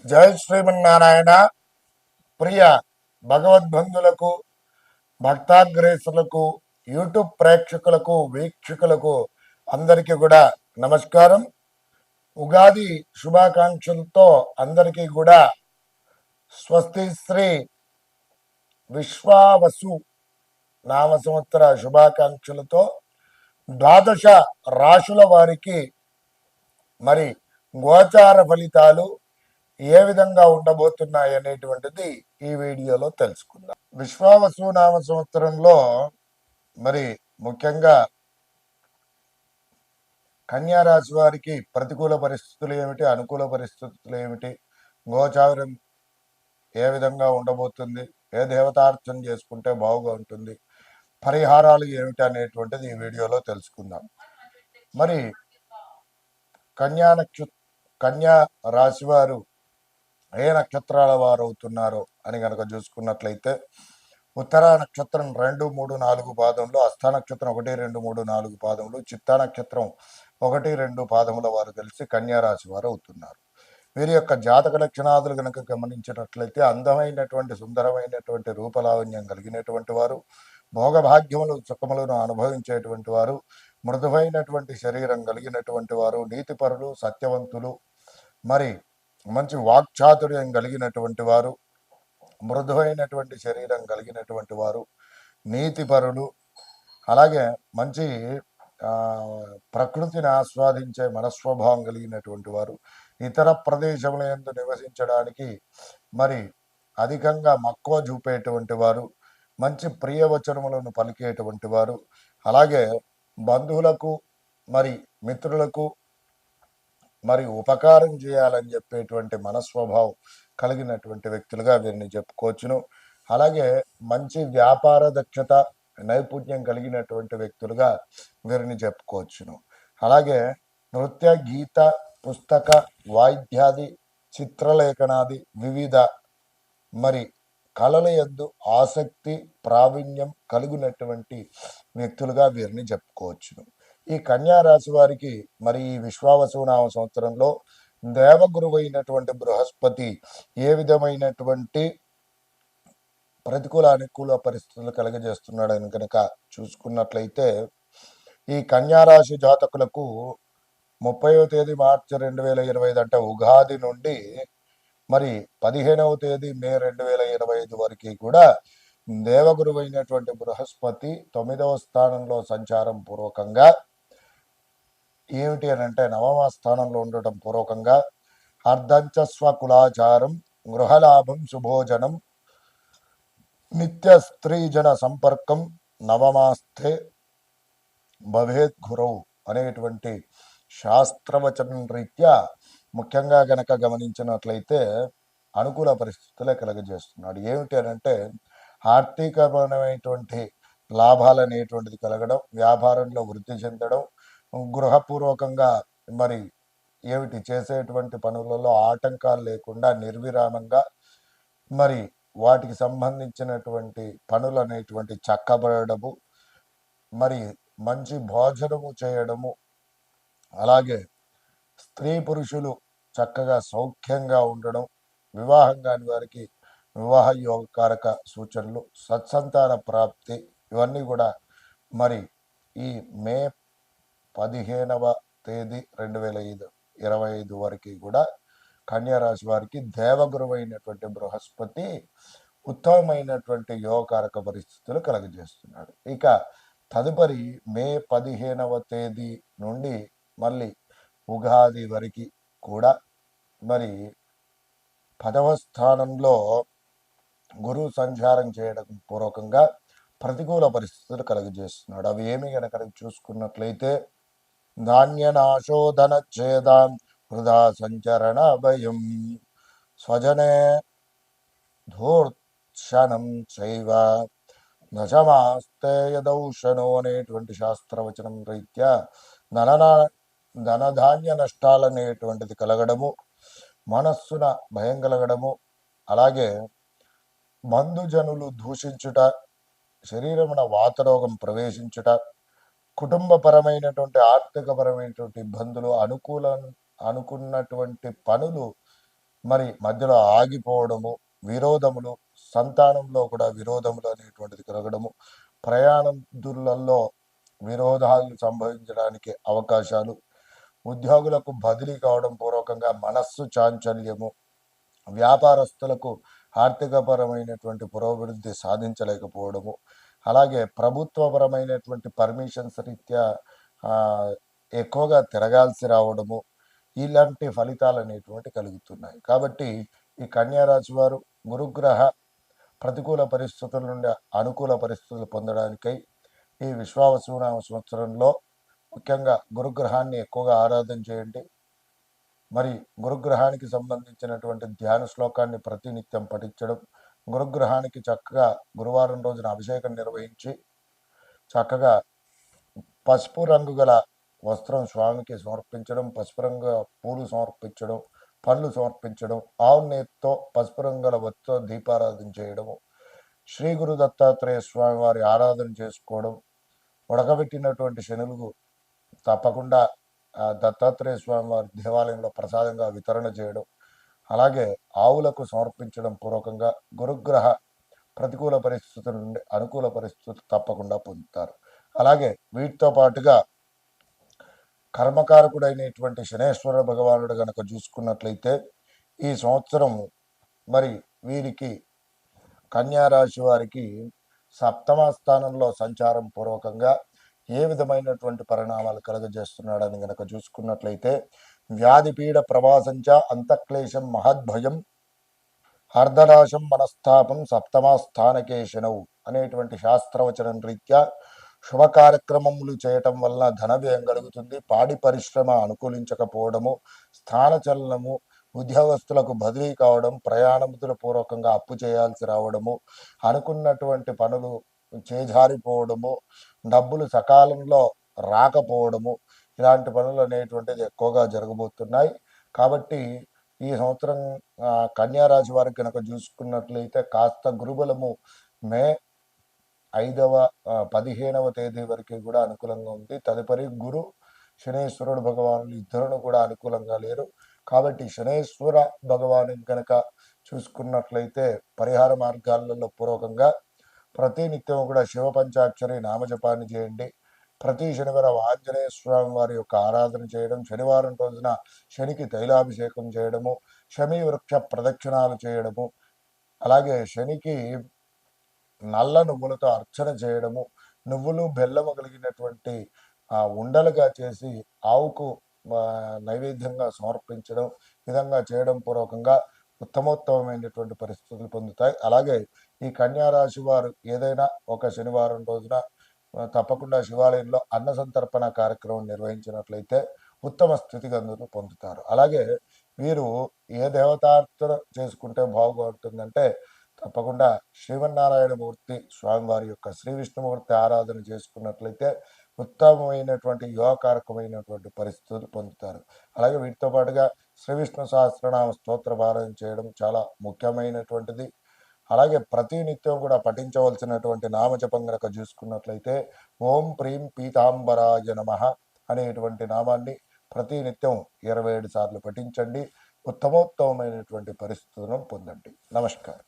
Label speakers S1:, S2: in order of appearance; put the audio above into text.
S1: జై శ్రీమన్నారాయణ. ప్రియ భగవద్బంధులకు, భక్తాగ్రేసులకు, యూట్యూబ్ ప్రేక్షకులకు, వీక్షకులకు అందరికీ కూడా నమస్కారం. ఉగాది శుభాకాంక్షలతో అందరికీ కూడా స్వస్తి శ్రీ విశ్వావసు నామ సంవత్సర శుభాకాంక్షలతో ద్వాదశ రాశుల వారికి మరి గోచార ఫలితాలు ఏ విధంగా ఉండబోతున్నాయి అనేటువంటిది ఈ వీడియోలో తెలుసుకుందాం. విశ్వావసు నామ సంవత్సరంలో మరి ముఖ్యంగా కన్యా రాశి వారికి ప్రతికూల పరిస్థితులు ఏమిటి, అనుకూల పరిస్థితులు ఏమిటి, గోచారం ఏ విధంగా ఉండబోతుంది, ఏ దేవతార్చన చేసుకుంటే బాగుగా ఉంటుంది, పరిహారాలు ఏమిటి అనేటువంటిది ఈ వీడియోలో తెలుసుకుందాం. మరి కన్యా రాశి వారు ఏ నక్షత్రాల వారు అవుతున్నారు అని కనుక చూసుకున్నట్లయితే ఉత్తరా నక్షత్రం 2, 3, 4 పాదములు, హస్త నక్షత్రం 1, 2, 3, 4 పాదములు, చిత్తా నక్షత్రం 1, 2 పాదముల వారు కలిసి కన్యా రాశి వారు అవుతున్నారు. వీరి యొక్క జాతక లక్షణాదులు కనుక గమనించినట్లయితే అందమైనటువంటి సుందరమైనటువంటి రూపలావణ్యం కలిగినటువంటి వారు, భోగభాగ్యములు సుఖములను అనుభవించేటువంటి వారు, మృదువైనటువంటి శరీరం కలిగినటువంటి వారు, నీతిపరులు, సత్యవంతులు, మరి మంచి వాక్చాతుర్యం కలిగినటువంటి వారు, మృదువైనటువంటి శరీరం కలిగినటువంటి వారు, నీతిపరులు, అలాగే మంచి ప్రకృతిని ఆస్వాదించే మనస్వభావం కలిగినటువంటి వారు, ఇతర ప్రదేశముల యందు నివసించడానికి మరి అధికంగా మక్కువ చూపేటువంటి వారు, మంచి ప్రియవచనములను పలికేటువంటి వారు, అలాగే బంధువులకు మరి మిత్రులకు మరి ఉపకారం చేయాలని చెప్పేటువంటి మనస్వభావం కలిగినటువంటి వ్యక్తులుగా వీరిని చెప్పుకోవచ్చును. అలాగే మంచి వ్యాపార దక్షత, నైపుణ్యం కలిగినటువంటి వ్యక్తులుగా వీరిని చెప్పుకోవచ్చును. అలాగే నృత్య, గీత, పుస్తక, వాయిద్యాది, చిత్రలేఖనాది వివిధ మరి కళల యందు ఆసక్తి, ప్రావీణ్యం కలిగినటువంటి వ్యక్తులుగా వీరిని చెప్పుకోవచ్చును. ఈ కన్యా రాశి వారికి మరి ఈ విశ్వావసునామ సంవత్సరంలో దేవగురువు అయినటువంటి బృహస్పతి ఏ విధమైనటువంటి ప్రతికూల అనుకూల పరిస్థితులు కలగజేస్తున్నాడని కనుక చూసుకున్నట్లయితే ఈ కన్యా రాశి జాతకులకు 30వ తేదీ మార్చి 2025 అంటే ఉగాది నుండి మరి 15వ తేదీ మే 2025 వరకు కూడా దేవగురువు అయినటువంటి బృహస్పతి 9వ స్థానంలో సంచారం పూర్వకంగా ఏమిటి అని అంటే నవమ స్థానంలో ఉండటం పూర్వకంగా అర్ధంచ స్వకులాచారం, గృహలాభం, శుభోజనం, నిత్య స్త్రీజన సంపర్కం, నవమాస్థే భవేత్ గురవు అనేటువంటి శాస్త్రవచనం రీత్యా ముఖ్యంగా గనక గమనించినట్లయితే అనుకూల పరిస్థితులే కలగజేస్తున్నాడు. ఏమిటి అని అంటే ఆర్థికపరమైనటువంటి లాభాలు అనేటువంటిది కలగడం, వ్యాపారంలో వృద్ధి చెందడం, గృహపూర్వకంగా మరి ఏమిటి చేసేటువంటి పనులలో ఆటంకాలు లేకుండా నిర్విరామంగా మరి వాటికి సంబంధించినటువంటి పనులు అనేటువంటి చక్కబడము, మరి మంచి భోజనము చేయడము, అలాగే స్త్రీ పురుషులు చక్కగా సౌఖ్యంగా ఉండడం, వివాహం కాని వారికి వివాహ యోగకారక సూచనలు, సత్సంతాన ప్రాప్తి, ఇవన్నీ కూడా మరి ఈ మే 15వ తేదీ 2025 వరకు కూడా కన్యా రాశి వారికి దేవగురువు అయినటువంటి బృహస్పతి ఉత్తమమైనటువంటి యోగకారక పరిస్థితులు కలగజేస్తున్నాడు. ఇక తదుపరి మే 15వ తేదీ నుండి మళ్ళీ ఉగాది వరకు కూడా మరి 10వ స్థానంలో గురువు సంచారం చేయడం పూర్వకంగా ప్రతికూల పరిస్థితులు కలుగజేస్తున్నాడు. అవి ఏమి కనుక చూసుకున్నట్లయితే ధాన్యనాశోధన ఛేదాం, వృధా సంచరణ భయం, స్వజనే ధూర్క్షణం చైవ దశమాస్తే యదౌషణో అనేటువంటి శాస్త్రవచనం రీత్యా ధనధాన్య నష్టాలనేటువంటిది కలగడము, మనస్సున భయం కలగడము, అలాగే బంధుజనులు దూషించుట, శరీరమున వాతరోగం ప్రవేశించుట, కుటుంబపరమైనటువంటి ఆర్థికపరమైనటువంటి ఇబ్బందులు, అనుకున్నటువంటి పనులు మరి మధ్యలో ఆగిపోవడము, విరోధములు, సంతానంలో కూడా విరోధములు అనేటువంటిది కలగడము, ప్రయాణదులలో విరోధాలు సంభవించడానికి అవకాశాలు, ఉద్యోగులకు బదిలీ కావడం పూర్వకంగా మనస్సు చాంచల్యము, వ్యాపారస్తులకు ఆర్థికపరమైనటువంటి పురోభివృద్ధి సాధించలేకపోవడము, అలాగే ప్రభుత్వపరమైనటువంటి పర్మిషన్స్ రీత్యా ఎక్కువగా తిరగాల్సి రావడము, ఇలాంటి ఫలితాలు అనేటువంటి కలుగుతున్నాయి. కాబట్టి ఈ కన్యా రాశి వారు గురుగ్రహ ప్రతికూల పరిస్థితుల నుండి అనుకూల పరిస్థితులు పొందడానికై ఈ విశ్వావసునామ సంవత్సరంలో ముఖ్యంగా గురుగ్రహాన్ని ఎక్కువగా ఆరాధన చేయండి. మరి గురుగ్రహానికి సంబంధించినటువంటి ధ్యాన శ్లోకాన్ని ప్రతినిత్యం పఠించడం, గురుగ్రహానికి చక్కగా గురువారం రోజున అభిషేకం నిర్వహించి చక్కగా పసుపు రంగు గల వస్త్రం స్వామికి సమర్పించడం, పసుపు రంగు పూలు సమర్పించడం, పండ్లు సమర్పించడం, ఆవు నేతితో పసుపు రంగు గల వత్తితో దీపారాధన చేయడము, శ్రీ గురు దత్తాత్రేయ స్వామి వారి ఆరాధన చేసుకోవడం, ఉడకబెట్టినటువంటి శనులు తప్పకుండా దత్తాత్రేయ స్వామి వారి దేవాలయంలో ప్రసాదంగా వితరణ చేయడం, అలాగే ఆవులకు సమర్పించడం పూర్వకంగా గురుగ్రహ ప్రతికూల పరిస్థితుల నుండి అనుకూల పరిస్థితులు తప్పకుండా పొందుతారు. అలాగే వీటితో పాటుగా కర్మకారకుడైనటువంటి శనేశ్వర భగవానుడు గనక చూసుకున్నట్లయితే ఈ సంవత్సరం మరి వీరికి కన్యారాశి వారికి సప్తమ స్థానంలో సంచారం పూర్వకంగా ఏ విధమైనటువంటి పరిణామాలు కలుగజేస్తున్నాడని గనక చూసుకున్నట్లయితే వ్యాధిపీడ ప్రవాసంచ అంతఃక్లేశం మహద్భయం అర్ధనాశం మనస్తాపం సప్తమస్థానకే శనవు అనేటువంటి శాస్త్రవచనం రీత్యా శుభ కార్యక్రమములు చేయటం వలన ధన వ్యయం కలుగుతుంది. పాడి పరిశ్రమ అనుకూలించకపోవడము, స్థానచలనము, ఉద్యోగస్తులకు బదిలీ కావడం, ప్రయాణముల పూర్వకంగా అప్పు చేయాల్సి రావడము, అనుకున్నటువంటి పనులు చేజారిపోవడము, డబ్బులు సకాలంలో రాకపోవడము, ఇలాంటి పనులు అనేటువంటిది ఎక్కువగా జరగబోతున్నాయి. కాబట్టి ఈ సంవత్సరం కన్యారాశి వారికి కనుక చూసుకున్నట్లయితే కాస్త గురుబలము మే 5వ 15వ తేదీ వరకు కూడా అనుకూలంగా ఉంది. తదుపరి గురు శనేశ్వరుడు భగవానులు ఇద్దరును కూడా అనుకూలంగా లేరు. కాబట్టి శనేశ్వర భగవాను కనుక చూసుకున్నట్లయితే పరిహార మార్గాలలో పూర్వకంగా ప్రతి నిత్యం కూడా శివ పంచాక్షరి నామజపాన్ని చేయండి. ప్రతి శనివారం ఆంజనేయ స్వామి వారి యొక్క ఆరాధన చేయడం, శనివారం రోజున శనికి తైలాభిషేకం చేయడము, శమి వృక్ష ప్రదక్షిణాలు చేయడము, అలాగే శనికి నల్ల నువ్వులతో అర్చన చేయడము, నువ్వులు బెల్లము కలిగినటువంటి ఉండలుగా చేసి ఆవుకు నైవేద్యంగా సమర్పించడం, విధంగా చేయడం పూర్వకంగా ఉత్తమోత్తమైనటువంటి పరిస్థితులు పొందుతాయి. అలాగే ఈ కన్యారాశి వారు ఏదైనా ఒక శనివారం రోజున తప్పకుండా శివాలయంలో అన్న సంతర్పణ కార్యక్రమం నిర్వహించినట్లయితే ఉత్తమ స్థితిగతులు పొందుతారు. అలాగే వీరు ఏ దేవతార్చన చేసుకుంటే బాగుంటుందంటే తప్పకుండా శ్రీమన్నారాయణమూర్తి స్వామివారి యొక్క శ్రీ విష్ణుమూర్తి ఆరాధన చేసుకున్నట్లయితే ఉత్తమమైనటువంటి యోగకారకమైనటువంటి పరిస్థితులు పొందుతారు. అలాగే వీటితో పాటుగా శ్రీ విష్ణు సహస్రనామ స్తోత్ర పారాయణ చేయడం చాలా ముఖ్యమైనటువంటిది. అలాగే ప్రతి నిత్యం కూడా పఠించవలసినటువంటి నామజపం కనుక చూసుకున్నట్లయితే ఓం ప్రీం పీతాంబరాయ నమః అనేటువంటి నామాన్ని ప్రతి నిత్యం 27 సార్లు పఠించండి. ఉత్తమోత్తమైనటువంటి పరిస్థితులను పొందండి. నమస్కారం.